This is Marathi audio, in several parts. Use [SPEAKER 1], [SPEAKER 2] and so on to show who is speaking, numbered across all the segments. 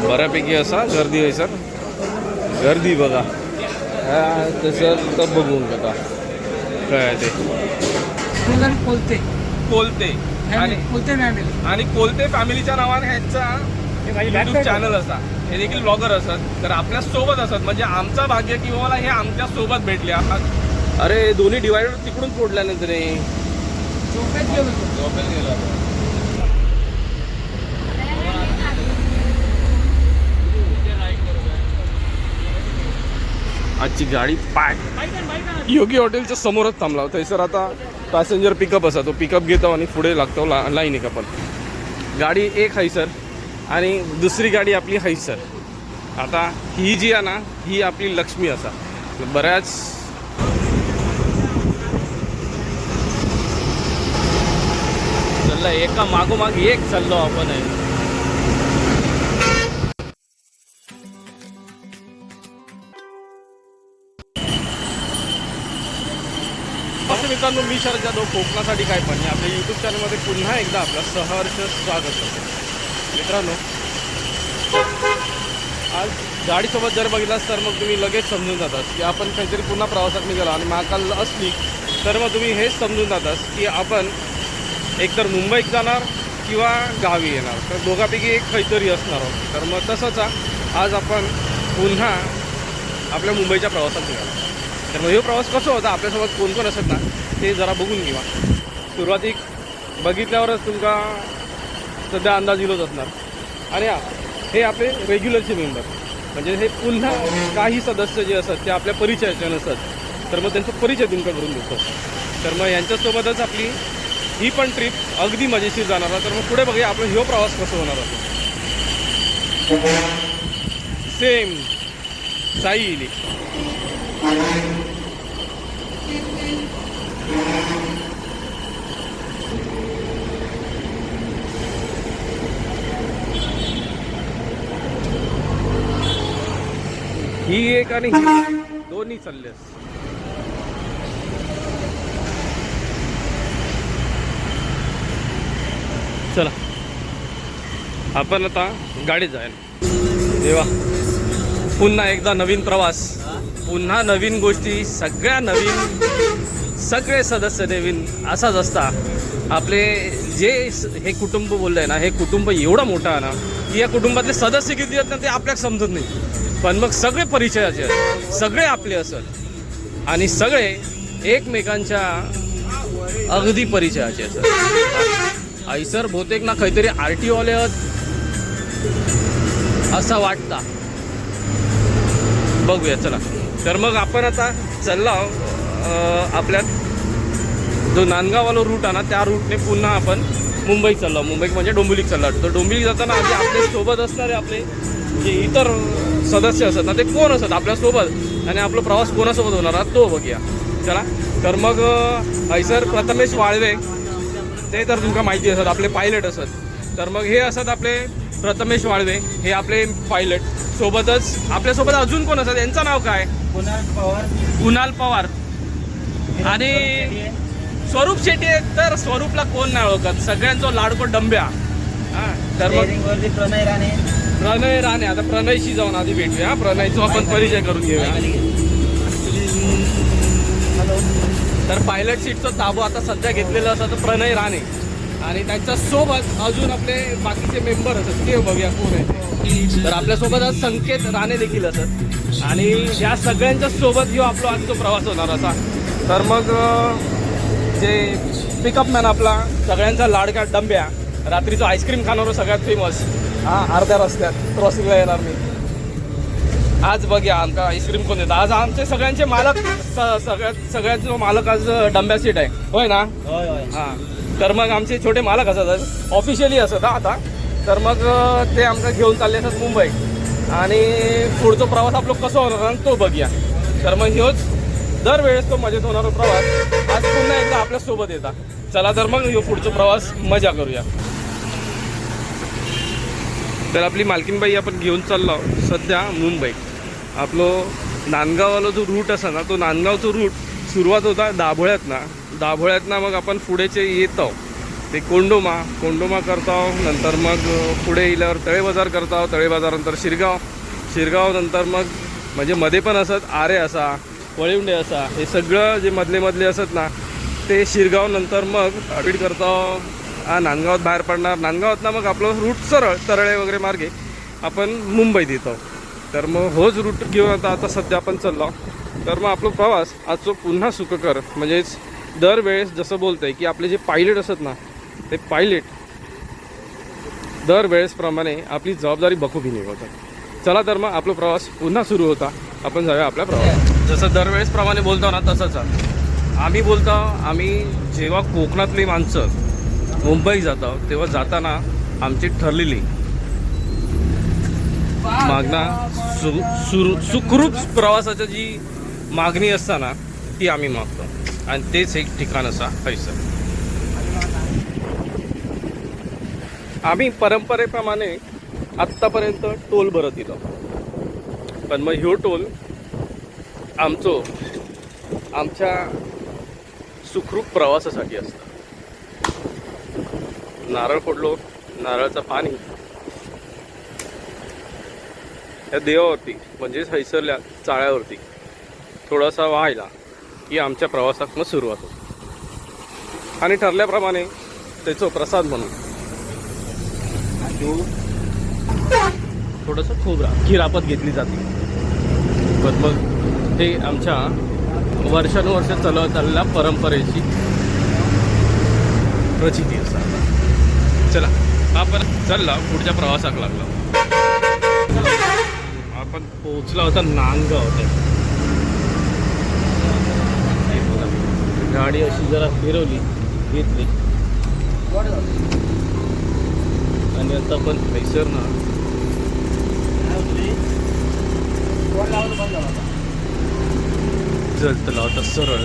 [SPEAKER 1] बऱ्यापैकी असा गर्दी आहे सर. गर्दी बघा तसं तर बघून बघा काय आहे ते.
[SPEAKER 2] कोलते
[SPEAKER 1] कोलते आणि
[SPEAKER 2] कोलते फॅमिली
[SPEAKER 1] आणि कोलते फॅमिलीच्या नावाने ह्यांचा यूट्यूब चॅनल असा. हे देखील ब्लॉगर असत. तर आपल्या सोबत असत म्हणजे आमचं भाग्य की मला हे आमच्या सोबत भेटले. अरे दोन्ही डिवायडर तिकडून फोडल्यानंतर
[SPEAKER 2] झोपेत गेलो.
[SPEAKER 1] आजची गाडी पॅक योगी हॉटेलच्या समोरच थांबला होता सर. आता पॅसेंजर पिकअप असा तो पिकअप घेतो आणि पुढे लागतो लाईन आहे का. पण गाडी एक आहे सर आणि दुसरी गाडी आपली आहे सर. आता ही जी आहे ना ही आपली लक्ष्मी असा. बऱ्याच चाललं एका मागोमाग एक चाललो आपण आहे. मित्रांनो मी शरद जाधव कोकणासाठी काय पण आपल्या यूट्यूब चॅनलमध्ये पुन्हा एकदा आपलं सहर्ष स्वागत करतो. मित्रांनो आज गाडीसोबत जर बघितलास तर मग तुम्ही लगेच समजून जातात की आपण काहीतरी पुन्हा प्रवासात निघालो आणि महाकाल असली तर मग तुम्ही हेच समजून जातात की आपण एकतर मुंबईत जाणार किंवा गावी येणार. तर दोघापैकी एक काहीतरी असणार आहोत. तर मग तसंच आज आपण पुन्हा आपल्या मुंबईच्या प्रवासात निघालो. तर मग हे प्रवास कसं होता आपल्यासोबत कोण कोण असत ना ते जरा बघून घेवा. सुरुवातीक बघितल्यावरच तुमका सध्या अंदाज येलोच असणार. आणि हे आपले रेग्युलरचे मेंबर म्हणजे हे पुन्हा काही सदस्य जे असतात ते आपल्या परिचयाचे नसतात. तर मग त्यांचा परिचय तुमका करून देतो. तर मग यांच्यासोबतच आपली ही पण ट्रिप अगदी मजेशीर जाणार आहे. तर मग पुढे बघूया आपला ह्यो प्रवास कसं होणार होतो. सेम साई इली ही एक आणि दोन्ही चाललेस. चला आपण आता गाडीत जाईल. तेव्हा पुन्हा एकदा नवीन प्रवास, पुन्हा नवीन गोष्टी, सगळ्या नवीन, सगळे सदस्य नवीन असाच असता. आपले जे हे कुटुंब बोललंय ना हे कुटुंब एवढं मोठं आहे ना की या कुटुंबातले सदस्य किती आहेत ना ते आपल्याला समजत नाही. पण मग सगळे परिचयाचे आहेत, सगळे आपले असत आणि सगळे एकमेकांच्या अगदी परिचयाचे असत. आईसर बहुतेक ना काहीतरी RTO वाले असा वाटता. बघूया चला. तर मग आपण आता चालला आपल्या जो नांदगाववाला रूट आहे ना त्या रूटने पुन्हा आपण मुंबईत चाललो. मुंबईत म्हणजे डोंबिवलीत चालला. तर डोंबिवली जाताना आधी आपल्या सोबत असणारे आपले जे इतर सदस्य असतात ना ते कोण असतात आपल्यासोबत आणि आपला प्रवास कोणासोबत होणार तो बघूया चला. तर मग ऐसर प्रथमेश वाळवे ते तर तुमका माहिती असतात आपले पायलट असत. तर मग हे असतात आपले प्रथमेश वाळवे हे आपले पायलट. सोबतच आपल्यासोबत अजून कोण असतात यांचं नाव काय कुणाल पवार आणि स्वरूप शेट्टी. तर स्वरूपला कोण नाही ओळखत सगळ्यांचा लाडको डंब्या. हां तर मग प्रणय राणे. आता प्रणयशी जाऊन आधी भेटूया. प्रणयचा आपण परिचय करून घेऊया. तर पायलट सीटचा ताबा आता सध्या घेतलेला असं तर प्रणय राणे आणि त्यांच्या सोबत अजून आपले बाकीचे मेंबर असतात ते बघूया कोण आहे. तर आपल्यासोबत आज संकेत राणे देखील असत आणि या सगळ्यांच्या सोबत घेऊ आपला आज तो प्रवास होणार असा. तर मग जे पिकअप मॅन आपला सगळ्यांचा लाडका डंब्या रात्रीचं आईस्क्रीम खाणार सगळ्यात फेमस. हां अर्ध्या रस्त्यात क्रॉसिंगला येणार मी. आज बघूया आमका आईस्क्रीम कोण देतात. आज आमचे सगळ्यांचे मालक सगळ्यांचे मालक आज डंब्या सीट आहे होय ना. हां तर मग आमचे छोटे मालक असतात ऑफिशियली असत आता. तर मग ते आमका घेऊन चालले असतात मुंबईत आणि पुढचा प्रवास आपलं कसं होणार तो बघूया. तर मग ह्योच दरवेळेस तो मजेत होणारा प्रवास आज पुन्हा एकदा आपल्यासोबत येतात. चला तर मग ह्यो पुढचा प्रवास मजा करूया. तर आपली मालकीनबाई आपण घेऊन चाललो सध्या मुंबई. आपलं नांदगाववाला जो रूट असा ना तो नांदगावचा रूट सुरुवात होता दाभोळ्यातनं. मग आपण पुढेचे येतो ते कोंडोमा करतो. नंतर मग पुढे गेल्यावर तळे बाजार करतो. तळे बाजारनंतर शिरगाव नंतर मग म्हणजे मध्ये पण असत आरे असा, वळिवंडे असा, हे सगळं जे मधले असत ना ते शिरगाव नंतर मग अपडेट करतो. नांदगावात बाहेर पडणार. नांदगावात ना मग आपलं रूट सरळ तरळे वगैरे मार्गे आपण मुंबईत येतो. तर मग होच रूट घेऊन आता सध्या आपण चाललो. तर मग आपला प्रवास आजचो पुन्हा सुखकर म्हणजेच दरवेळेस जसं बोलतं आहे की आपले जे पायलट असत ना ते पायलट दरवेळेसप्रमाणे आपली जबाबदारी बखूबी निभवतात. चला तर मग आपला प्रवास पुन्हा सुरू होता. आपण जाऊया आपल्या प्रवास. जसं दरवेळेसप्रमाणे बोलतो ना तसंच आम्ही जेव्हा कोकणातली माणसं मुंबई जातो तेव्हा जाताना आमची ठरलेली मागणा सुखरूप प्रवासाची जी मागणी असताना ती आम्ही मागतो आणि तेच एक ठिकाण असा हैसर. आम्ही परंपरेप्रमाणे आत्तापर्यंत टोल भरत येतो. पण मग ह्यो टोल आमच्या सुखरूप प्रवासासाठी असतं. नारळ फोडलो, नारळाचं पाणी या देवावरती म्हणजेच हैसरल्या चाळ्यावरती थोडासा वाहायला की आमच्या प्रवासात मग सुरुवात होती. आणि ठरल्याप्रमाणे त्याचा प्रसाद म्हणून थोडंसं खोबरा खिरापत घेतली जाते. पण मग ते आमच्या वर्षानुवर्ष चालवत आलेल्या परंपरेची प्रचिती असतात. चला आपण चालला पुढच्या प्रवासाक लागलो. आपण पोहोचला होता नांदगाव. गाडी अशी जरा फिरवली घेतली आणि आता आपण हैसर ना जलतला होता सरळ.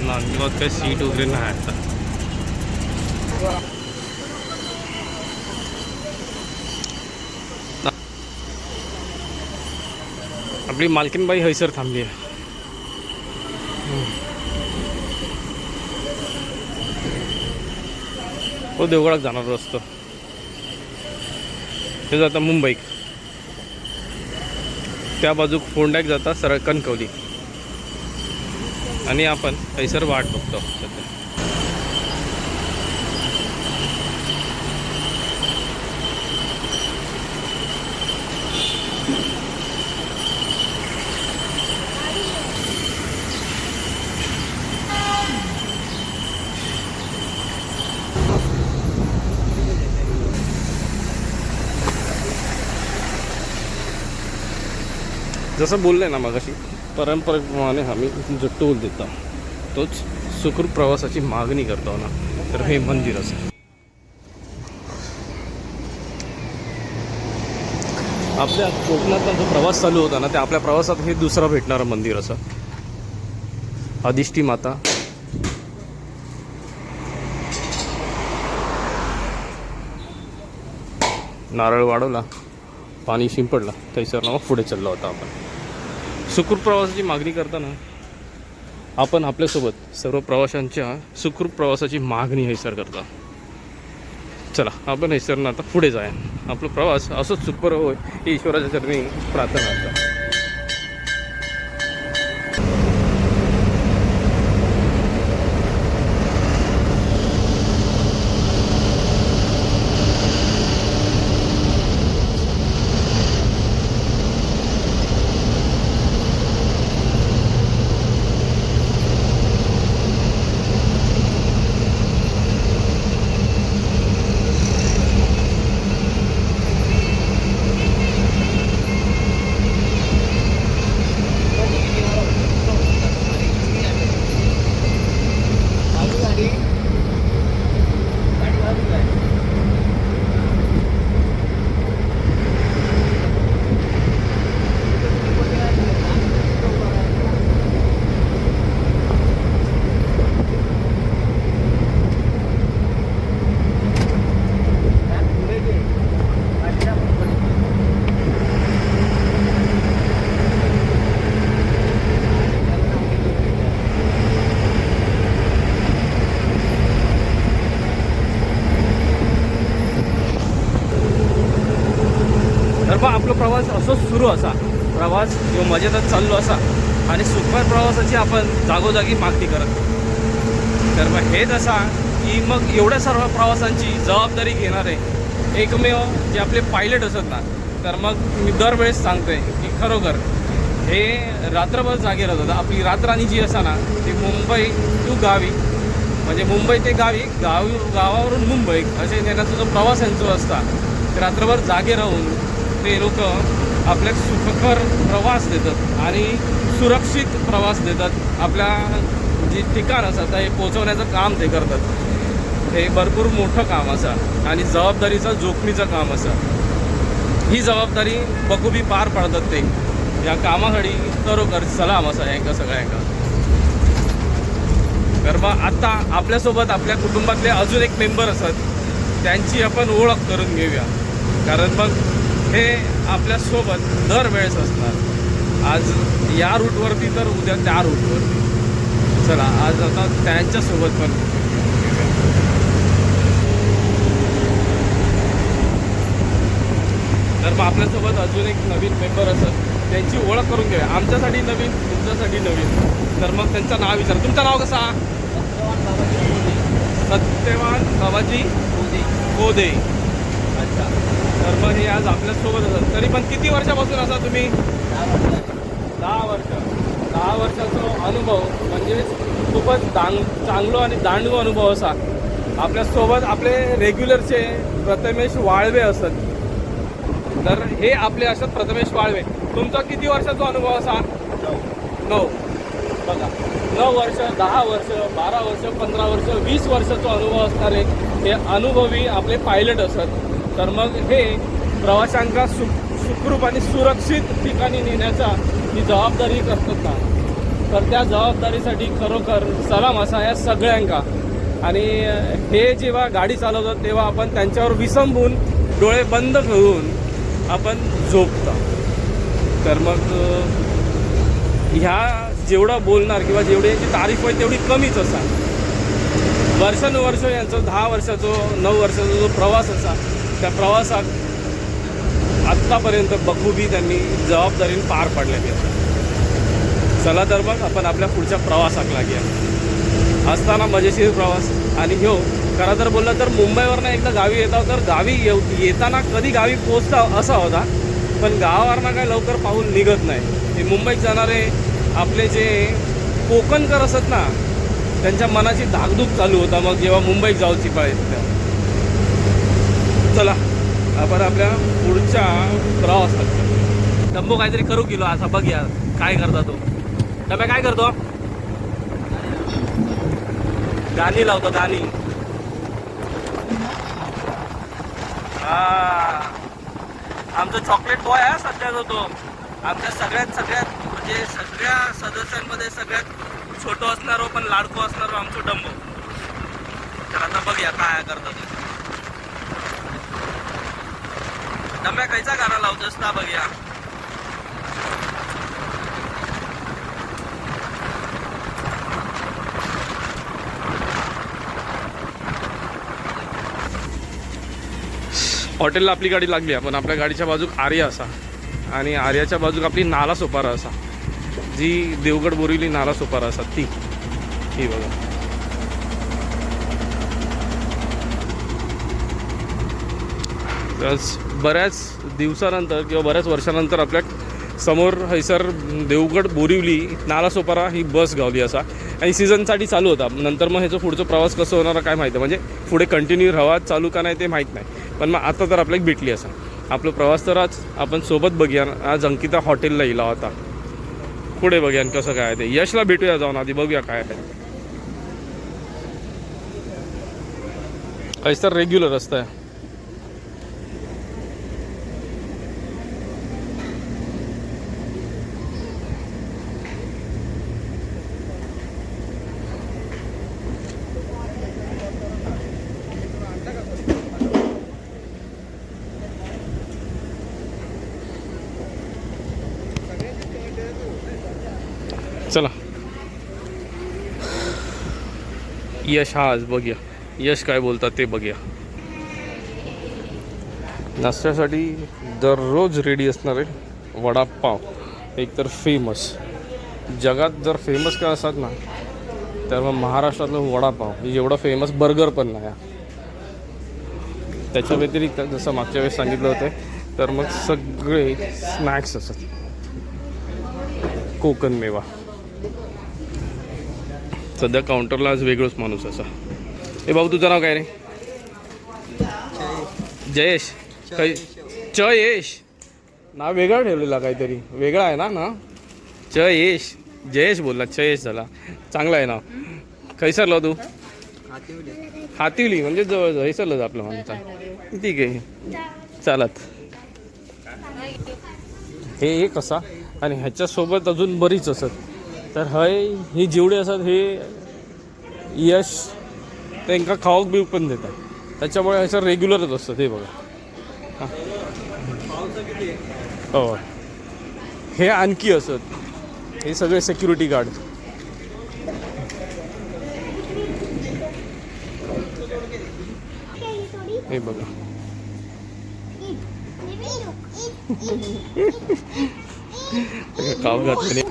[SPEAKER 1] नांदगावात काही सीट वगैरे नाही आता. आपली मालकीनबाई हैसर थांबली आहे. तो देवगडात जाणार असतो. ते जाता मुंबई, त्या बाजूक फोंड्याक जाता सरळ कणकवली आणि आपण हैसर वाट बघतो सध्या. जसं बोललं आहे ना मगाशी, परंपरेप्रमाणे आम्ही जो टोल देतो तोच सुखरूप प्रवासाची मागणी करतो ना, तर हे मंदिर असेल. आपल्या कोकणातला जो प्रवास चालू होता ना, ते आपल्या प्रवासात हे दुसरं भेटणारं मंदिर असं. आदिष्टी माता, नारळ वाढवला, पाणी शिंपडला, तैसर नाव पुढे चालला होता. आपण सुखरूप प्रवासाची मागणी करताना आपण आपल्यासोबत सर्व प्रवाशांच्या सुखरूप प्रवासाची मागणी हैसर करता. चला आपण हैसरनं आता पुढे जाया. आपला प्रवास असंच सुखकर होय ही ईश्वराच्या चरणी प्रार्थना करता. प्रवास असंच सुरू असा, प्रवास जो मजेतच चाललो असा आणि सुखमय प्रवासाची आपण जागोजागी मागणी करत. तर मग हेच असा की मग एवढ्या सर्व प्रवासांची जबाबदारी घेणारे एकमेव जे आपले पायलट असत ना, तर मग मी दरवेळेस सांगतोय की खरोखर हे रात्रभर जागे राहत होतं. आपली रातराणी जी असा ना ती मुंबई टू गावी, म्हणजे मुंबई ते गावावरून मुंबई असे नेण्याचा जो प्रवास यांचा असता, ते रात्रभर जागे राहून ते लोक आपल्याक सुखकर प्रवास देतात आणि सुरक्षित प्रवास देतात. आपल्या जे ठिकाण असतं हे पोचवण्याचं काम ते करतात. हे भरपूर मोठं काम असं आणि जबाबदारीचं जोखमीचं काम असं. ही जबाबदारी बखूबी पार पाडतात ते. या कामासाठी खरोखर सलाम असा यांका सगळ्यांका. तर मग आता आपल्यासोबत आपल्या कुटुंबातले अजून एक मेंबर असतात, त्यांची आपण ओळख करून घेऊया. कारण मग हे आपल्यासोबत दरवेळेस असणार. आज या रूटवरती तर उद्या त्या रूटवरती. चला आज आता त्यांच्यासोबत पण तर मग आपल्यासोबत अजून एक नवीन मेंबर असत, त्यांची ओळख करून घेऊया. आमच्यासाठी नवीन, तुमच्यासाठी नवीन. तर मग त्यांचं नाव विचार. तुमचं नाव कसं? सत्यवान बाबाजी कोदे. अच्छा. तर मग हे आज आपल्यासोबत असत. तरी पण किती वर्षापासून असा तुम्ही? 10 वर्ष. 10 वर्षाचा अनुभव म्हणजे खूपच चांगलो आणि दांडगो अनुभव असा. आपल्यासोबत आपले रेग्युलरचे प्रथमेश वाळवे असत. तर हे आपले असतात प्रथमेश वाळवे. तुमचा किती वर्षाचा अनुभव असा? 9. बघा, 9 वर्ष, 10 वर्ष, 12 वर्ष, 15 वर्ष, 20 वर्षाचा अनुभव असणारे हे अनुभवी आपले पायलट असत. तर मग हे प्रवाशांका सुखरूप आणि सुरक्षित ठिकाणी नेण्याचा ही जबाबदारी करतात ना. तर त्या जबाबदारीसाठी खरोखर सलाम असा या सगळ्यांका. आणि हे जेव्हा गाडी चालवतात तेव्हा आपण त्यांच्यावर विसंबून डोळे बंद करून आपण झोपतो. तर मग ह्या जेवढं बोलणार किंवा जेवढी याची तारीफ होईल तेवढी कमीच असा. वर्षानुवर्ष यांचं 10 वर्षाचा 9 वर्षाचा जो प्रवास असा, त्या प्रवासात आत्तापर्यंत बखूबी त्यांनी जबाबदारीने पार पाडलेली असा. चला तर मग आपण आपल्या पुढच्या प्रवासाक लागूया. असताना मजेशीर प्रवास. आणि ह्यो खरं तर बोललं तर मुंबईवरनं एकदा गावी येतो, तर गावी येताना कधी गावी पोचता असा होता, पण गावावरनं काय लवकर पाऊल निघत नाही. ते मुंबईत जाणारे आपले जे कोकणकर असत ना, त्यांच्या मनाची धाकधूक चालू होता मग जेव्हा मुंबईत जाऊची पाळी. चला आपण आपल्या पुढच्या प्रवासात. डंबो काहीतरी करू किलो असा बघूया काय करता तो. डब्या काय करतो? गाणी लावतो, गाणी. आमचा चॉकलेट बॉय आहे सध्याचा तो. आमच्या सगळ्यात म्हणजे सगळ्या सदस्यांमध्ये सगळ्यात छोटो असणारो पण लाडको असणारो आमचो डंबो. तर आता बघूया काय करतो ते. डंब्या खायचा गाणं लावतोस ना बघूया. हॉटेलला आपली गाडी लागली. आपण आपल्या गाडीच्या बाजूक आर्या असा आणि आर्याच्या बाजूक आपली नाला सोपारा असा, जी देवगड बोरिवली नाला सोपारा असा ती. ही बघा. बऱ्याच दिवसानंतर किंवा बऱ्याच वर्षानंतर आपल्या समोर हैसर देवगड बोरिवली नाला सोपारा ही बस गावली असा. आणि सीझनसाठी चालू होता. नंतर मग ह्याचं पुढचं प्रवास कसं होणार काय माहिती, म्हणजे पुढे कंटिन्यू रवा चालू का नाही ते माहीत नाही. पण मग आता तर आपल्याला भेटली असा आपलं प्रवास. तर आज आपण सोबत बघूया. आज अंकिता हॉटेलला येला होता. पुढे बघूया कसं काय ते. यशला भेटूया जाऊन, आधी बघूया काय आहे. हैसर रेग्युलर रस्ता आहे. चला यश हा आज बघूया. यश काय बोलतात ते बघूया. नाश्त्यासाठी दररोज रेडी असणारे वडापाव एकतर फेमस. जगात जर फेमस काय असतात ना तर मग महाराष्ट्रातलं वडापाव एवढं फेमस बर्गर पण नाही. त्याच्या व्यतिरिक्त जसं मागच्या वेळेस सांगितलं होतं तर मग सगळे स्नॅक्स असतात. कोकण मेवा सध्या काउंटरला आज वेगळंच माणूस असा. ए भाऊ तुझं नाव काय रे? जयेश. काही चयेश नाव वेगळं ठेवलेला काहीतरी वेगळा आहे ना चयेश. जयेश बोलला चयेश झाला. चांगला आहे नाव. खैसरला तू? हातिवली म्हणजे जवळ हैसरलंच आपलं माणसा. ठीक आहे चालत. हे कसा आणि ह्याच्यासोबत अजून बरीच असत. तर हे जेवढे असतात हे यश त्यांना खाऊक बिव पण देतात. त्याच्यामुळे ह्याचं रेग्युलरच असतं. ते बघा हो हे आणखी असत. हे सगळे सिक्युरिटी गार्ड. हे बघा काव घातलं नाही.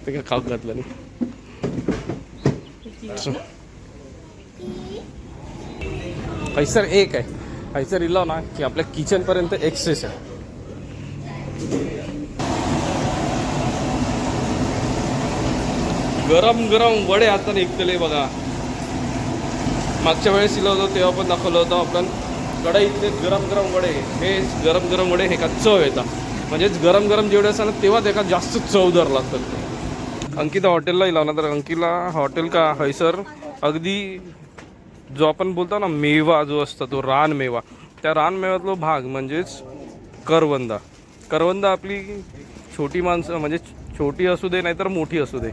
[SPEAKER 1] ते काव घातलं नाही. हैसर एक आहे. हैसर इला ना की आपल्या किचन पर्यंत एक्सेस आहे. गरम गरम वडे आता निघतले बघा. मागच्या वेळेस इला होतं तेव्हा पण दाखवलं होतं आपण कढईतले गरम गरम वडे. हे गरम गरम वडे हे का चव येतात. म्हणजेच गरम गरम जेवढे असतात ना तेव्हा ते का जास्त चवदार लागतात. अंकिता हॉटेलला इला ना तर अंकिला हॉटेल का हैसर अगदी जो आपण बोलतो ना मेवा जो असतो तो रानमेवा त्या रानमेव्यातला भाग म्हणजेच करवंदा. करवंदा आपली छोटी माणसं म्हणजे छोटी असू दे नाहीतर मोठी असू दे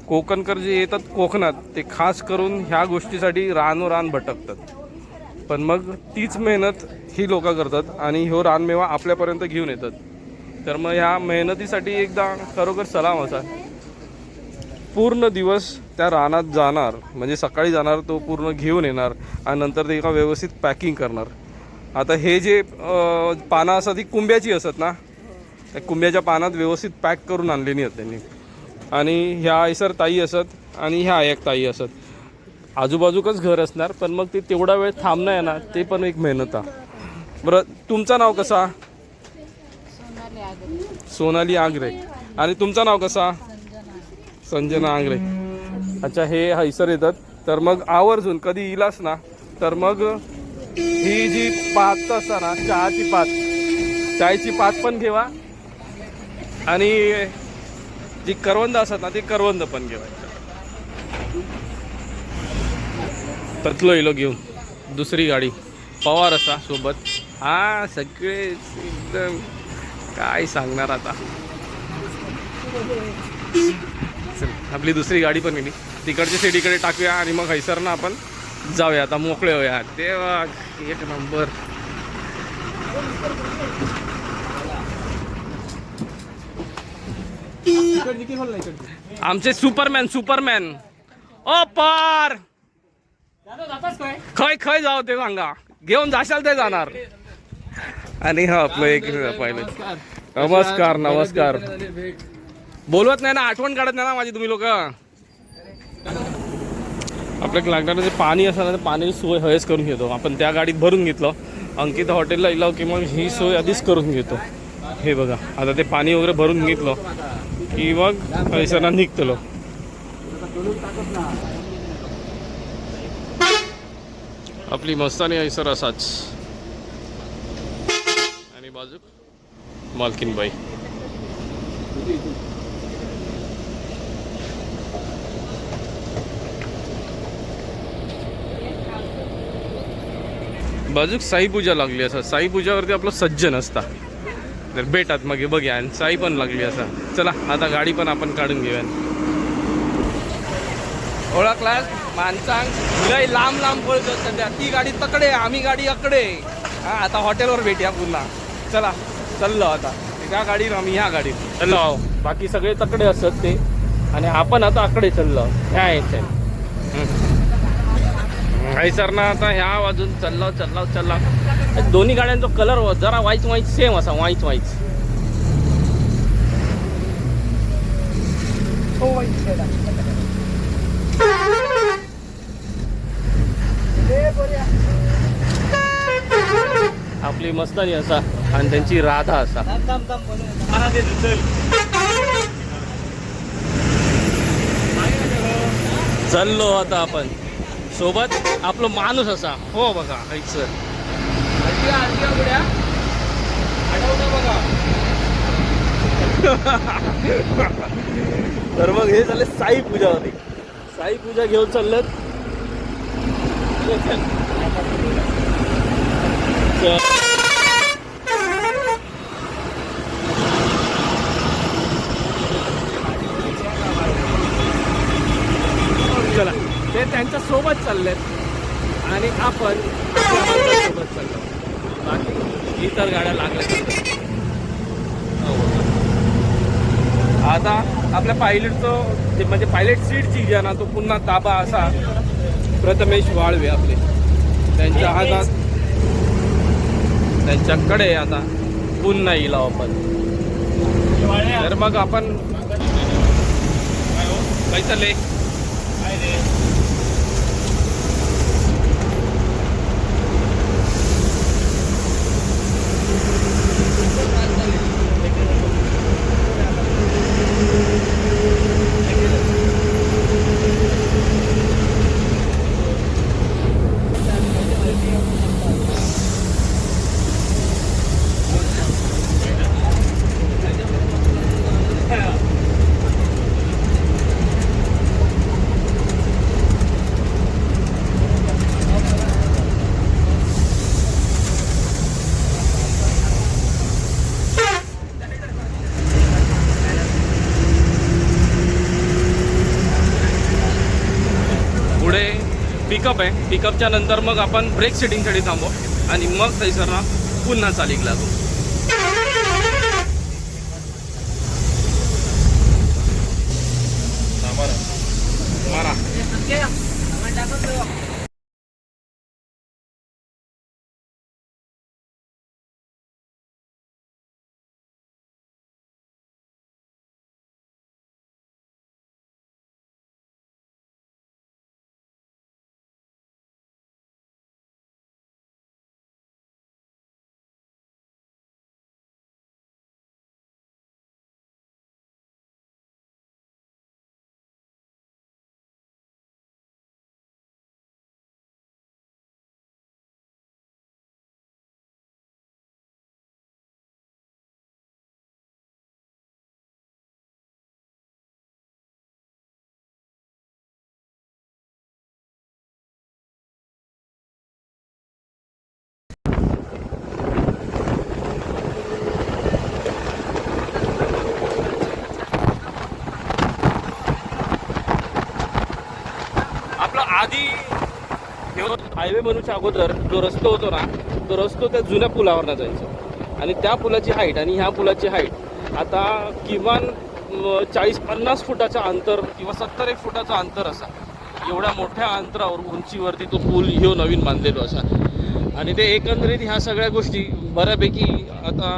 [SPEAKER 1] कोकणकर जे येतात कोकणात ते खास करून ह्या गोष्टीसाठी रान भटकतात. पण मग तीच मेहनत ही लोक करतात आणि ह्यो रानमेवा आपल्यापर्यंत घेऊन येतात. तर मग ह्या मेहनतीसाठी एकदा खरोखर सलाम असा. पूर्ण दिवस त्या रानात जाणार म्हणजे सकाळी जाणार तो पूर्ण घेऊन येणार आणि नंतर ते एका व्यवस्थित पॅकिंग करणार. आता हे जे पानं असतात ही कुंब्याची असत ना त्या कुंब्याच्या पानात व्यवस्थित पॅक करून आणलेली आहेत त्यांनी. आणि ह्या ऐसर ताई असत आणि ह्या एक ताई असत. आजूबाजूकच घर असणार पण मग ते तेवढा वेळ थांबणं आहे ना ते पण एक मेहनत आहे. बरं तुमचं नाव कसा? सोनाली आंग्रे. आणि तुमचं नाव कसा? संजना आंग्रे. अच्छा हे हैसर येतात. तर मग आवर्जून कधी इलास ना तर मग ही जी पात असता ना चहाची पात पण घेवा आणि जी करवंद असतात ना ती करवंद पण घेवायचं. ततलो इलो घेऊन दुसरी गाडी पवार असा सोबत. हा सगळे एकदम काय सांगणार आता. चल आपली दुसरी गाडी पण गेली. तिकडच्या सिटीकडे टाकूया आणि मग हैसरनं आपण जाऊया. आता मोकळे होऊया. तेव्हा एक नंबर. आमचे सुपरमॅन ओ पार खय जाऊ ते सांगा. घेऊन जाशाल ते जाणार. आणि हा आपलं एक पाहिलं. नमस्कार बोलवत नाही ना आठवण काढत नाही ना माझी तुम्ही लोक. आपल्याला लागणारं जे पाणी असं ना पाण्याची सोय हयच करून घेतो आपण. त्या गाडीत भरून घेतलं. अंकिता हॉटेलला इलाव की मग ही सोय आधीच करून घेतो. हे बघा आता ते पाणी वगैरे भरून घेतलं की मग पैशांना निघतलो. आपली मस्तानी ऐसर असाच. आणि बाजू मालकीनबाई. बाजूक साई पूजा लागली असा. साई पूजावरती आपलं सज्जन असता तर भेटात मग बघूया. आणि साई पण लागली असा. चला आता गाडी पण आपण काढून घेऊया. ओळखलास माणसांग लय लांब पळतो सध्या. ती गाडी तकडे आम्ही गाडी अकडे. हा आता हॉटेलवर भेटूया पुन्हा. चला चाललो आता. त्या गाडीनं आम्ही ह्या गाडीत चाललो. बाकी सगळे तकडे असत ते आणि आपण आता आकडे चाललो. ह्या यायचं सर ना आता ह्या वाजून चालला दोन्ही गाड्यांचा कलर जरा वाईच सेम असा वाईच आपली मस्तानी असा आणि त्यांची राधा असा चाललो आता आपण सोबत आपलं माणूस असा हो बघा सर तर मग हे झाले साई पूजा होती साई पूजा घेऊन चाललेत चला ते त्यांच्या सोबत चाललेत आणि आपण सोबत चाललो बाकी इतर गाड्या लागल्या आता आपल्या पायलटचं जे म्हणजे पायलट सीटची जी आहे ना तो पुन्हा ताबा असा प्रथमेश वाळवे आपले त्यांच्या हातात त्यांच्याकडे आता पुन्हा येईल आपण तर मग आपण काय चालले पिकअप आहे पिकअपच्या नंतर मग आपण ब्रेक सेटिंगसाठी थांबू आणि मग तैसरना पुन्हा चालिक लागू मारा आधी हायवे बनूच्या अगोदर जो रस्ता होतो ना तो रस्ता त्या जुन्या पुलावर जायचा आणि त्या पुलाची हाईट आणि ह्या पुलाची हाईट आता किमान 40-50 फुटाचं अंतर किंवा 70-1 फुटाचं अंतर असा एवढ्या मोठ्या अंतरावर उंचीवरती तो पूल ह्यो नवीन बांधलेलो असा आणि ते एकंदरीत ह्या सगळ्या गोष्टी बऱ्यापैकी आता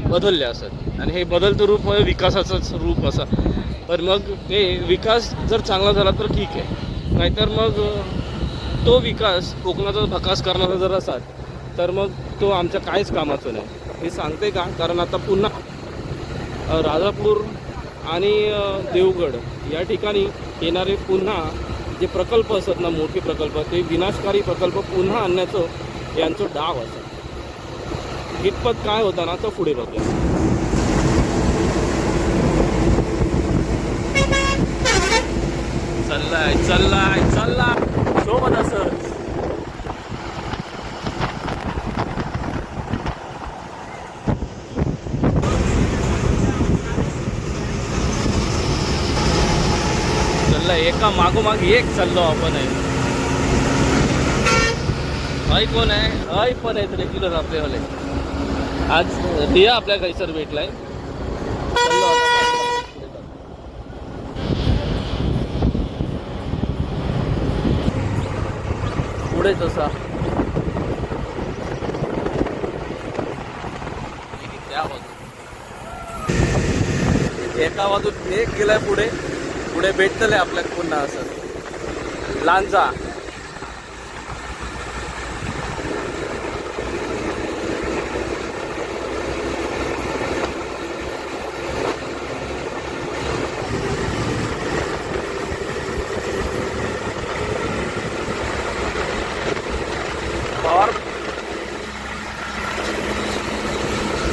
[SPEAKER 1] बदलल्या असतात आणि हे बदलतं रूप विकासाचंच रूप असा पण मग ते विकास जर चांगला झाला तर ठीक आहे नाहीतर मग तो विकास कोकणाचा भकास करणारा जर असाल तर मग तो आमच्या काहीच कामाचं नाही हे सांगते का कारण आता पुन्हा राजापूर आणि देवगड या ठिकाणी येणारे पुन्हा जे प्रकल्प असतात ना मोठे प्रकल्प ते विनाशकारी प्रकल्प पुन्हा आणण्याचं यांचं डाव असतं कितपत काय होता ना तर पुढे बघूया चाललाय सोबत असंच चाललाय एका मागोमाग एक चाललो आपण आहे कोण आहे पण आहेत रेग्युलर आपल्यावाले आज रिया आपल्या कैसर भेटलाय चाललो पुढेच असा त्या बाजू एका बाजूत एक गेलाय पुढे पुढे भेटतले आपल्याला पुन्हा असं लांजा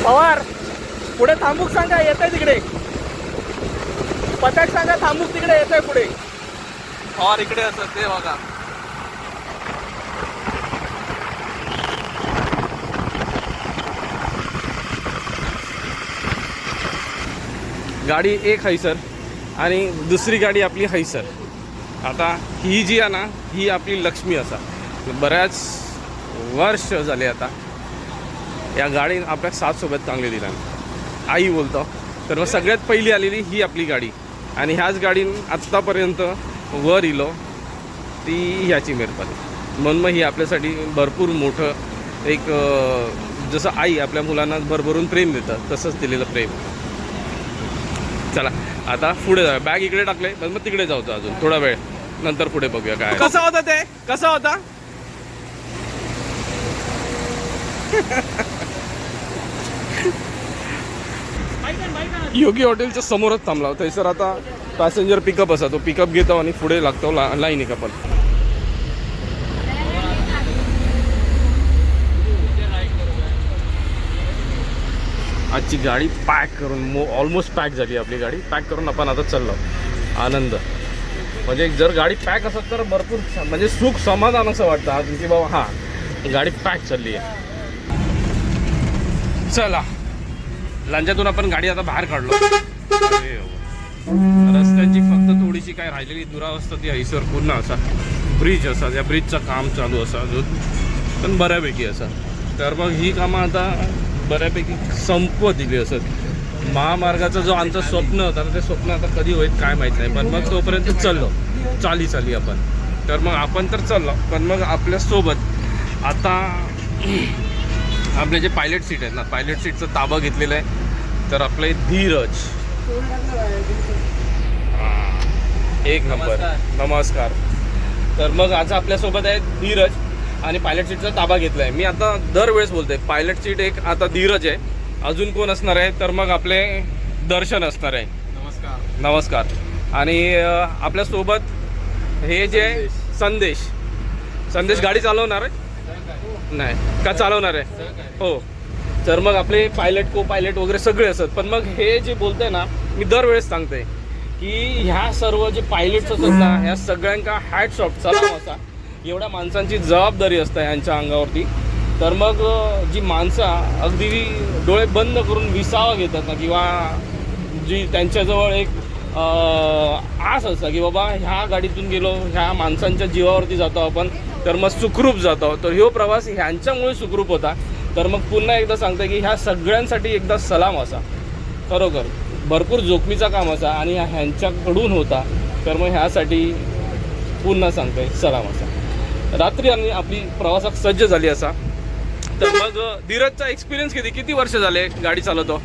[SPEAKER 1] पवार पुढे थांबूक सांगा येत आहे तिकडे पटाक सांगा थांबूक तिकडे येत आहे पुढे पवार इकडे असत ते बघा गाडी एक हैसर आणि दुसरी गाडी आपली हैसर आता ही जी आहे ना ही आपली लक्ष्मी असा बऱ्याच वर्ष झाले आता या गाडी आपल्या साथ सोबत चांगली दिला आई बोलतो तर मग सगळ्यात पहिली आलेली ही आपली गाडी आणि ह्याच गाडीन आत्तापर्यंत वर इलो ती ह्याची मेरपाली म्हणून मग ही आपल्यासाठी भरपूर मोठं एक जसं आई आपल्या मुलांना भरभरून प्रेम देतात तसंच दिलेलं प्रेम चला आता पुढे जाऊया बॅग इकडे टाकले मग तिकडे जाऊ अजून थोडा वेळ नंतर पुढे बघूया काय कसा होता ते कसा होता योगी हॉटेलच्या समोरच थांबला होता सर आता पॅसेंजर पिकअप असा तो पिकअप घेतो आणि पुढे लागतो लाईन एक आपण आजची गाडी पॅक करून ऑलमोस्ट पॅक झाली आपली गाडी पॅक करून आपण आता चाललो आनंद म्हणजे जर गाडी पॅक असत तर भरपूर म्हणजे सुख समाधान असं वाटतं आज की बाबा हां गाडी पॅक चालली आहे चला लांजातून आपण गाडी आता बाहेर काढलो रस्त्यांची फक्त थोडीशी काय राहिलेली दुरावस्था ती हैसर पूर्ण असा ब्रिज असा त्या ब्रिजचं काम चालू असा जो पण बऱ्यापैकी असा तर मग ही कामं आता बऱ्यापैकी संपवत दिली असत महामार्गाचं जो आमचं स्वप्न होतं ना ते स्वप्न आता कधी होईल काय माहीत नाही पण मग तोपर्यंत चाललो चाली आपण तर मग आपण तर चाललो पण मग आपल्यासोबत आता आपले जे पायलट सीट आहेत ना पायलट सीटचा ताबा घेतलेला आहे तर आपले धीरज एक नंबर नमस्कार तर मग आज आपल्यासोबत आहे धीरज आणि पायलट सीटचा ताबा घेतला आहे मी आता दरवेळेस बोलतोय पायलट सीट एक आता धीरज आहे अजून कोण असणार आहे तर मग आपले दर्शन असणार आहे नमस्कार आणि आपल्यासोबत हे जे संदेश गाडी चालवणार आहे नाही का चालवणार आहे हो तर मग आपले पायलट को पायलट वगैरे सगळे असतात पण मग हे जे बोलतंय ना मी दरवेळेस सांगते की ह्या सर्व जे पायलट्स असतात ना ह्या सगळ्यांका हॅट्स ऑफ सलाम असा एवढ्या माणसांची जबाबदारी असते ह्यांच्या अंगावरती तर मग जी माणसं अगदी डोळे बंद करून विसावा घेतात ना किंवा जी त्यांच्याजवळ एक आस असतं की बाबा ह्या गाडीतून गेलो ह्या माणसांच्या जीवावरती जातो आपण तर मग सुखरूप जातो तर ह्यो प्रवास ह्यांच्यामुळे सुखरूप होता तर मग पुन्हा एकदा सांगते की ह्या सगळ्यांसाठी एकदा सलाम असा खरोखर भरपूर जोखमीचा काम असा आणि ह्यांच्याकडून होता तर मग ह्यासाठी पुन्हा सांगते सलाम असा रात्री आणि आपली प्रवासात सज्ज झाली असा तर मग धीरजचा एक्सपिरियन्स किती वर्ष झाले गाडी चालवतो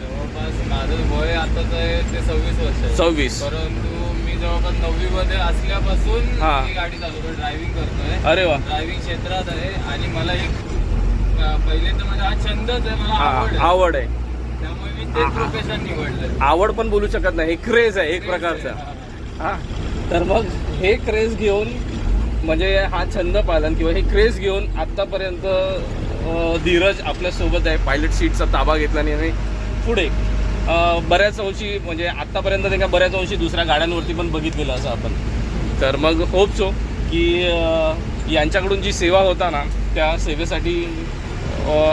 [SPEAKER 2] जवळपास माझं वय आता ते 26 वर्ष
[SPEAKER 1] 26
[SPEAKER 2] परंतु मी जवळपास 9वी मध्ये असल्यापासून ही गाडी चालवतो ड्रायव्हिंग करतोय
[SPEAKER 1] अरे वा
[SPEAKER 2] ड्रायव्हिंग क्षेत्रात आहे आणि मला एक पहिले तर माझा हा छंदच आहे मला
[SPEAKER 1] आवड आहे
[SPEAKER 2] त्यामुळे मी ते प्रोफेशन निवडलं
[SPEAKER 1] आवड पण बोलू शकत नाही हे क्रेज आहे एक प्रकारचा हा तर मग हे क्रेज घेऊन म्हणजे हा छंद पालन किंवा हे क्रेज घेऊन आत्तापर्यंत धीरज आपल्यासोबत आहे पायलट सीटचा ताबा घेतला आणि पुढे बऱ्याच अंशी म्हणजे आत्तापर्यंत ते का बऱ्याच अंशी दुसऱ्या गाड्यांवरती पण बघितलेलं असं आपण तर मग होप सो की यांच्याकडून जी सेवा होता ना त्या सेवेसाठी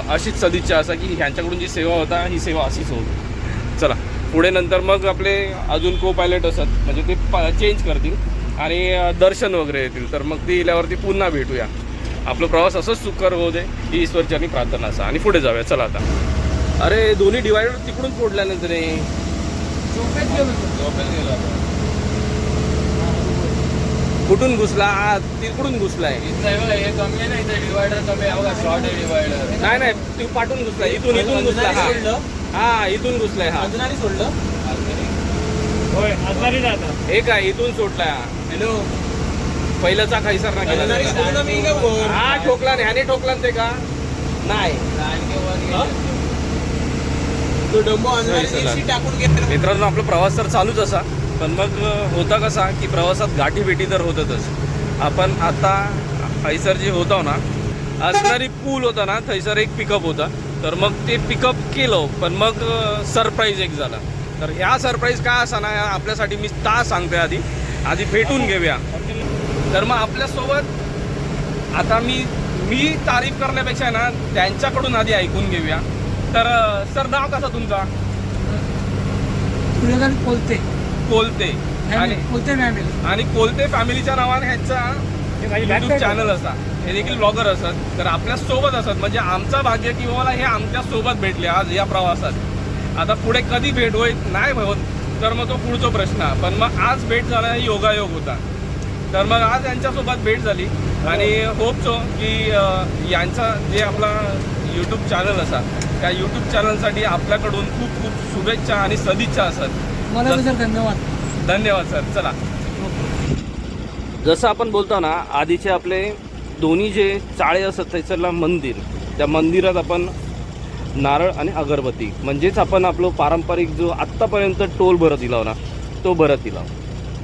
[SPEAKER 1] अशीच सदिच्छा असा की ह्यांच्याकडून जी सेवा होता ही सेवा अशीच होती चला पुढे नंतर मग आपले अजून को पायलट असतात म्हणजे ते चेंज करतील आणि दर्शन वगैरे येतील तर मग ती इल्यावरती पुन्हा भेटूया आपला प्रवास असंच सुखकर होऊ दे ही ईश्वरचरणी प्रार्थना असा आणि पुढे जाऊया चला आता अरे दोन्ही डिवायडर तिकडून फोडल्यानंतर
[SPEAKER 2] झोपेत गेलो
[SPEAKER 1] कुठून घुसला? तिकडून घुसलाय.
[SPEAKER 2] इथं आहे बघा, हे कमी आहे ना, इथं डिवायडर कमी आहे बघा, शॉर्ट आहे डिवायडर.
[SPEAKER 1] नाही तू पाठून घुसलाय, इथून घुसला हा इथून घुसलाय हा.
[SPEAKER 2] सोडलं
[SPEAKER 3] होय आजारी जाता.
[SPEAKER 1] हे काय इथून सोडलाय हा.
[SPEAKER 2] हॅलो,
[SPEAKER 1] पहिला चाक हैसर ना केला. हा ठोकला नाही, ह्याने ठोकला ना ते का नाही.
[SPEAKER 2] तो डंबो टाकून
[SPEAKER 1] मित्रांनो आपला प्रवास तर चालूच असा, पण मग होता कसा की प्रवासात गाठी भेटी तर होतातच. आपण आता हैसर जे होता ना, असणारी पूल होता ना, थैसर एक पिकअप होता. तर मग ते पिकअप केलं, पण मग सरप्राईज एक झाला. तर ह्या सरप्राईज काय असा ना आपल्यासाठी, मी सांगतोय आधी भेटून घेऊया. तर मग आपल्यासोबत आता मी तारीफ करण्यापेक्षा ना त्यांच्याकडून आधी ऐकून घेऊया. तर सर नाव कसं तुमचा? कोलते आणि कोलते फॅमिलीच्या नावाने ह्यांचा युट्यूब चॅनल असा, हे देखील ब्लॉगर असत. तर आपल्या सोबत असत, म्हणजे आमचं भाग्य की बाबा हे आमच्या सोबत भेटले आज या प्रवासात. आता पुढे कधी भेट होईल नाही होत, तर मग तो पुढचा प्रश्न. पण मग आज भेट झाला, योगायोग होता. तर मग आज यांच्यासोबत भेट झाली आणि होपसो की यांचा जे आपला यूट्यूब चॅनल असा, त्या यूट्यूब चॅनलसाठी आपल्याकडून खूप खूप शुभेच्छा आणि सदिच्छा असत.
[SPEAKER 3] मला सर
[SPEAKER 1] धन्यवाद सर. चला, जसं आपण बोलतो ना, आधीचे आपले दोन्ही जे चाळे असत त्याच्याला मंदिर, त्या मंदिरात आपण नारळ आणि अगरबत्ती, म्हणजेच आपण आपलं पारंपरिक जो आत्तापर्यंत टोल भरत दिला ना, तो भरत दिला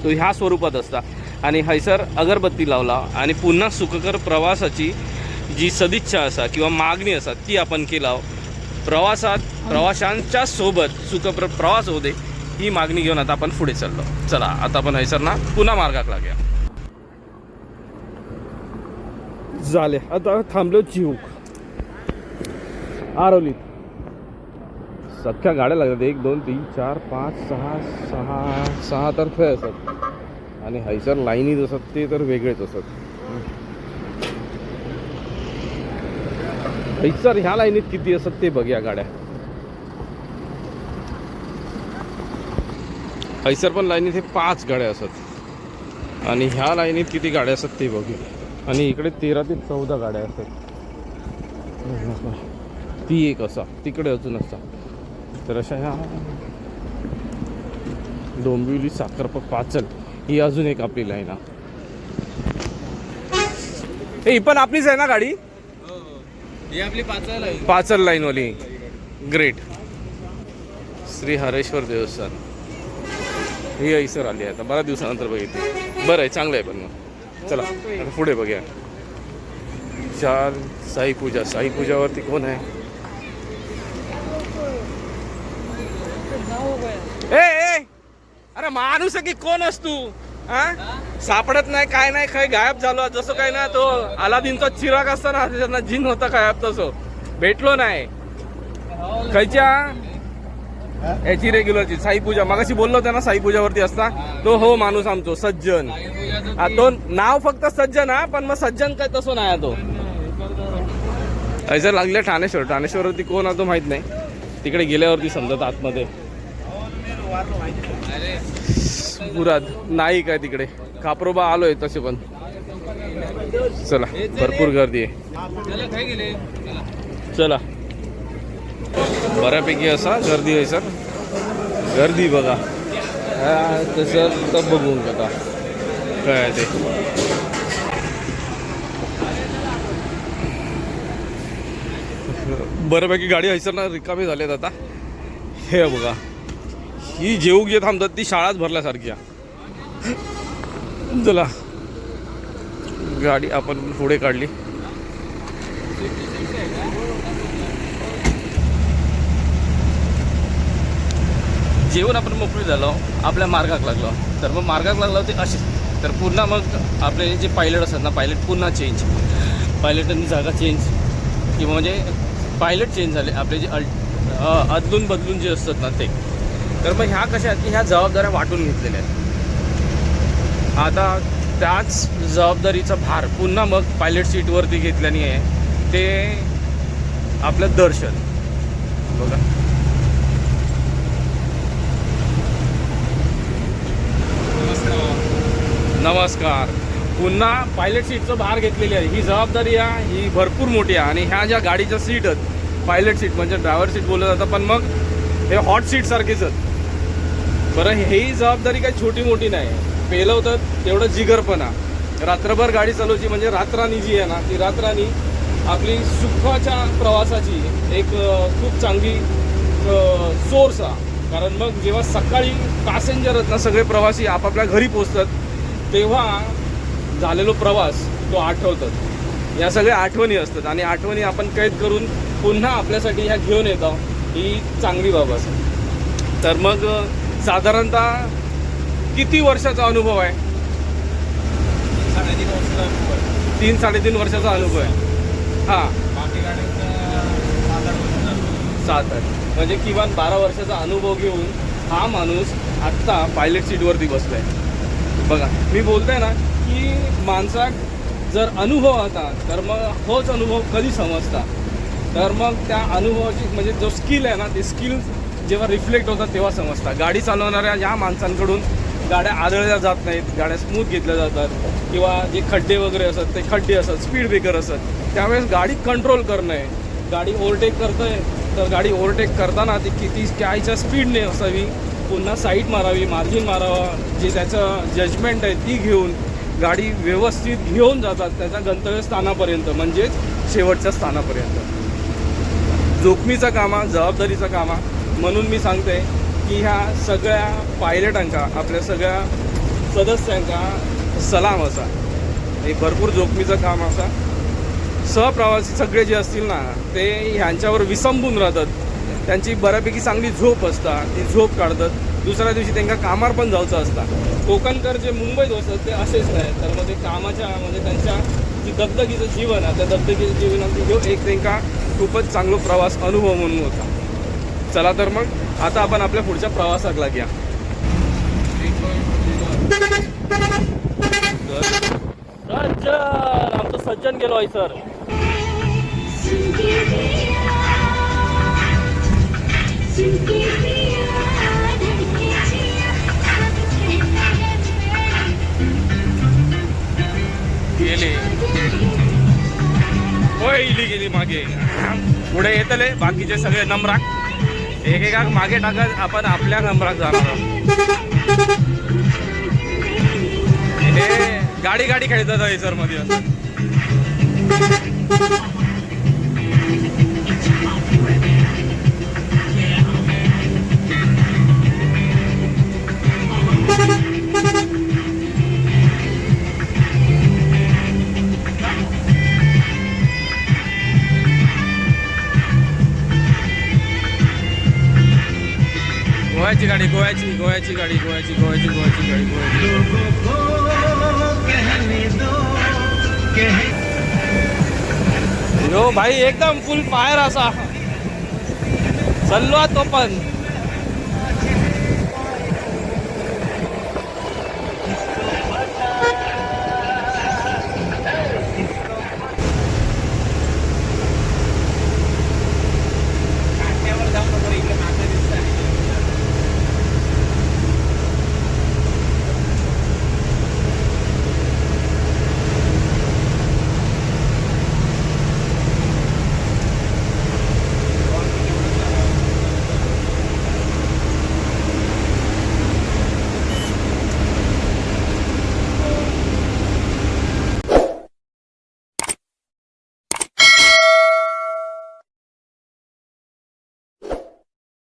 [SPEAKER 1] तो ह्या स्वरूपात असता. आणि हैसर अगरबत्ती लावला आणि पुन्हा सुखकर प्रवासाची जी सदिच्छा असा किंवा मागणी असा ती आपण केला. प्रवाशांच्या सोबत सुखकर प्रवास होऊ दे ही मागणी घेऊन आता आपण पुढे चाललो. चला आता आपण हैसरना पुन्हा मार्गात लागूया. झाले आता थांबलो चिहूक आरवलीत. सख्या गाड्या लागतात, 1 2 3 4 5 6 तर्फे असत आणि हैसर लाईनीत असत ते तर वेगळेच असत. हैसर ह्या लाईनीत किती असत ते बघ. या गाड्या हैसर पण लाईनीत हे 5 गाड्या असत आणि ह्या लाईनीत किती गाड्या असत ते बघू. आणि इकडे 13 ते 14 गाड्या असतात. ती एक असा, तिकडे अजून असा. तर अशा ह्या डोंबिवली साखरपा पाचल ही अजून एक आपली लाईन आहे. ही पण आपलीच आहे ना गाडी?
[SPEAKER 2] ही आपली
[SPEAKER 1] पाचल लाईनवाली. ग्रेट. श्री हरेश्वर देवस्थान ही ऐसर आली आहे आता बऱ्याच दिवसानंतर बघितली. बरं आहे, चांगलं आहे. पण मग चला आता पुढे बघूया. साईपूजा. साईपूजावरती कोण आहे? ए अरे माणूस आहे की कोण असतो? सापडत नाही, काय नाही, काही गायब झालो. जसं काय ना तो अलादीनचा चिराग असताना त्याच्यात जिन होता गायब, तसं भेटलो नाही. खायच्या याची रेग्युलरची साईपूजा. मगाशी बोललो होता ना साईपूजावरती असता तो. हो माणूस आमचो सज्जन. तो नाव फक्त सज्जन हा, पण मग सज्जन काय तसं नाही तो. ऐसर लागले ठाणेश्वरवरती कोण आहे तो माहित नाही. तिकडे गेल्यावरती समजत आतमध्ये. पुरात नाही काय तिकडे. कापरोबा आलोय तसे पण. चला भरपूर गर्दी आहे. चला बऱ्यापैकी असा गर्दी आहे सर. गर्दी बघा तसं तर बघून बघा काय ते. बऱ्यापैकी गाडी हैसर ना रिकामी झाल्यात आता. हे बघा ही जेऊ जे थांबतात ती शाळाच भरल्यासारखी आहे. चला गाडी आपण पुढे काढली. जेवण आपण मोकळी झालो, आपल्या मार्गात लागलो. तर मग मार्गात लागलो ते असे. तर पुन्हा मग आपले जे पायलट असतात ना, पायलट पुन्हा चेंज. पायलटांनी जागा चेंज किंवा म्हणजे पायलट चेंज झाले आपले जे अदलून बदलून जे असतात ना ते. तर मग ह्या कशा आहेत की ह्या जबाबदाऱ्या वाटून घेतलेल्या आहेत. आता त्याच जबाबदारीचा भार पुन्हा मग पायलट सीटवरती घेतल्याने आहे ते आपलं दर्शन बघा. नमस्कार. पुन्हा पायलट सीटचं भार घेतलेली आहे. ही जबाबदारी आहे, ही भरपूर मोठी आहे. आणि ह्या ज्या गाडीच्या सीट आहेत पायलट सीट म्हणजे ड्रायव्हर सीट बोललं जातं, पण मग हे हॉट सीट सारखीच आहेत. बरं, ही जबाबदारी काही छोटी मोठी नाही. पेलवतात तेवढं जिगरपणा. रात्रभर गाडी चालवची म्हणजे रात्राणी जी आहे ना, ती रात्राणी आपली सुखाच्या प्रवासाची एक खूप चांगली सोर्स आहे. कारण मग जेव्हा सकाळी पॅसेंजर आहेत ना, सगळे प्रवासी आपापल्या घरी पोचतात तेव्हा झालेलो प्रवास तो आठवतात. या सगळ्या आठवणी असतात आणि आठवणी आपण कैद करून पुन्हा आपल्यासाठी ह्या घेऊन येतो, ही चांगली बाब असते. तर मग साधारणतः किती वर्षाचा अनुभव आहे?
[SPEAKER 2] 3-3.5 वर्षाचा अनुभव आहे.
[SPEAKER 1] 3-3.5 वर्षाचा अनुभव आहे. हां,
[SPEAKER 2] बाकी गाड्यांचा 7-8 वर्षाचा.
[SPEAKER 1] 7-8 म्हणजे किमान 12 वर्षाचा अनुभव घेऊन हा माणूस आत्ता पायलट सीटवरती बसला आहे. बघा, मी बोलतोय ना की माणसाक जर अनुभव आता तर मग होच अनुभव कधी समजता. तर मग त्या अनुभवाची म्हणजे जो स्किल आहे ना, ते स्किल जेव्हा रिफ्लेक्ट होतात तेव्हा समजतात. गाडी चालवणाऱ्या या माणसांकडून गाड्या आदळल्या जात नाहीत, गाड्या स्मूथ घेतल्या जातात, किंवा जे खड्डे वगैरे असतात ते खड्डे असतात, स्पीड ब्रेकर असतात, त्यावेळेस गाडी कंट्रोल करणं आहे. गाडी ओव्हरटेक करतोय तर गाडी ओव्हरटेक करताना ती किती कायच्या स्पीडने असावी, पुन्हा साईड मारावी, मार्जिन मारावा, जे त्याचं जजमेंट आहे ती घेऊन गाडी व्यवस्थित घेऊन जातात त्याच्या गंतव्यस्थानापर्यंत, म्हणजेच शेवटच्या स्थानापर्यंत. जोखमीचा कामा, जबाबदारीचा कामा. म्हणून मी सांगते की ह्या सगळ्या पायलटांका, आपल्या सगळ्या सदस्यांका सलाम असा. हे भरपूर जोखमीचं काम असा. सहप्रवासी सगळे जे असतील ना, ते ह्यांच्यावर विसंबून राहतात. त्यांची बऱ्यापैकी चांगली झोप असता, ती झोप काढतात. दुसऱ्या दिवशी त्यांना कामार पण जायचं असतं. कोकणकर जे मुंबईत असतात ते असेच नाही, तर मग ते कामाच्या म्हणजे त्यांच्या जी दगदगीचं जीवन आहे त्या दगदगीचं जीवनात घेऊ एक त्यांना खूपच चांगला प्रवास अनुभव म्हणून होता. चला तर मग आता आपण आपल्या पुढच्या प्रवासाक लागूया. सज्जन, आमचं सज्जन गेलो आहे सर. गेली होय, इली गेली मागे. पुढे येतले बाकीचे सगळे नंबराक एकेकाक मागे टाकत आपण आपल्या नंबराक जाणार आहोत. हे गाडी गाडी खेळतात आहे सर मध्ये असं. गोव्याची गाडी, गोव्याची गाडी, गोव्याची गाडी. यो भाई एकदम फुल फायर असा चाललो तो पण.